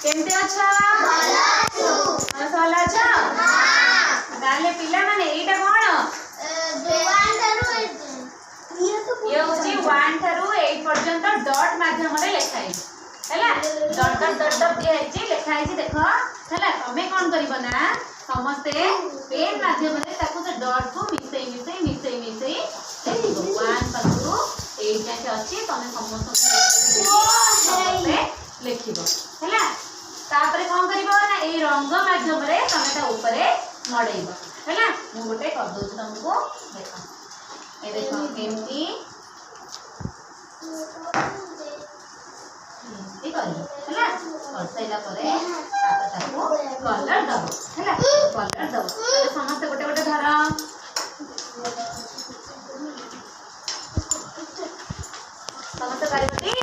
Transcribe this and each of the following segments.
केमते अच्छा भल अच्छा ताले पिला माने एटा कोन ये होची 1 थारु 8 पर्यंत डॉट माध्यम रे लिखाई हैला डॉट डॉट डॉट डॉट दिया है लिखाई देखो हैला तमे कोन करिबो ना समस्ते पेन माध्यम रे ताकू से डॉट को मिसई मिसई मिसई मिसई देखो 1 पाखु 8 जाके अछि तमे समस्त लिखिबो हैला तापरे कोन करिबो ना ए रंग माध्यम रे तमे ता ऊपरे मडेइबो हैला मु गोटे कर दउ तुमको देखो ए देखो केमती ठीक है हैला कर सैला परे ताको कलर दबो हैला कलर दबो समस्त गोटे गोटे धर समस्त कारिबती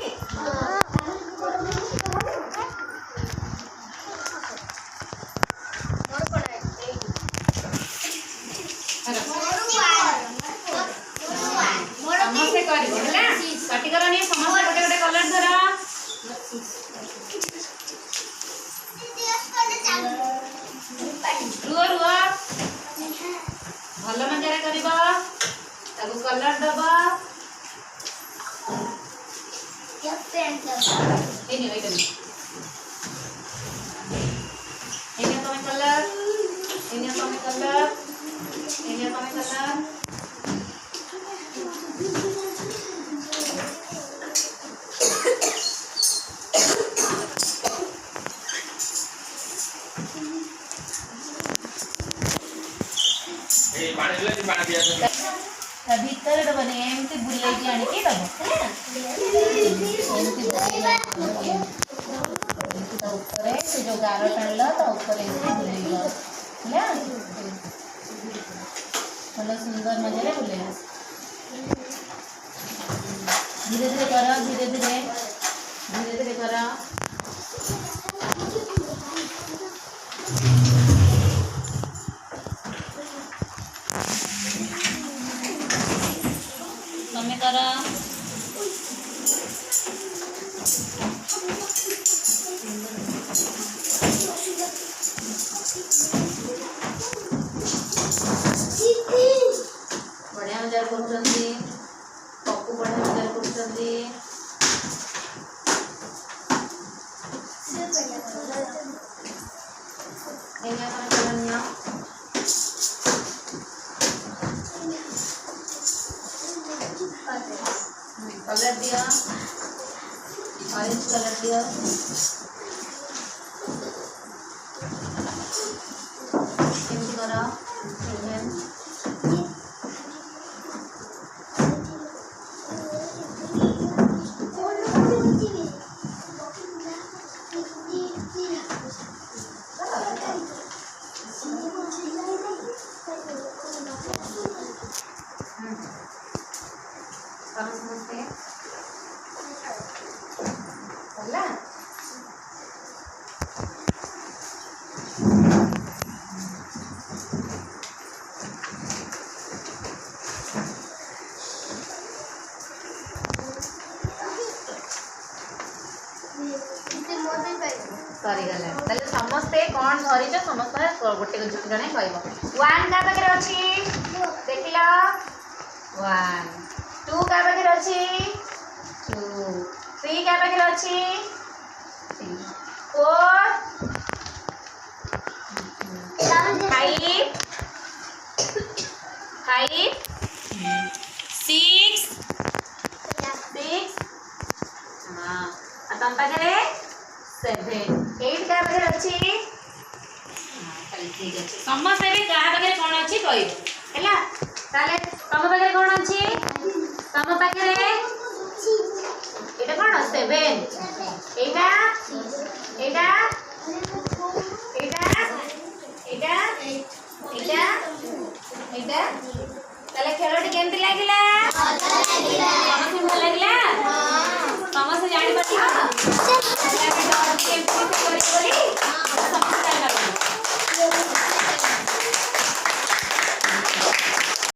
भल मजारे करिबा ताको कलर दबा या पेन दबा एनी वेट एनी तो कलर एनी तो कलर एनी तो कलर भीतर डबने एमती बुलाई की आनी के दबो है एमती बुलाई एमती तो ऊपर है से जो गारो टाणला तो ऊपर एमती बुलाइलो हैला भलो सुंदर मजे रे बुले धीरे धीरे करो धीरे धीरे धीरे धीरे करो तमे करा बढ़िया मजार करछंती पप्पू बढ़िया मजार करछंती एनिया तमे करनिया कलर दिया ऑरेंज कलर दिया एमती करा समझते होला सरी गले ताले समस्ते कोन धरिछ समस्त गोटे जने कहबो 1 का पाखे अछि देखिलो 1 2 का पाखे अछि 2 3 का पाखे अछि 4 5 6 हां आ तम पाखे 7 8 का पाखे अछि ठीक है समस्ते भी का पाखे कोन अछि कहबो हैला ताले तम पाखे कोन अछि तम पाखे एटा कोन 7 एटा एटा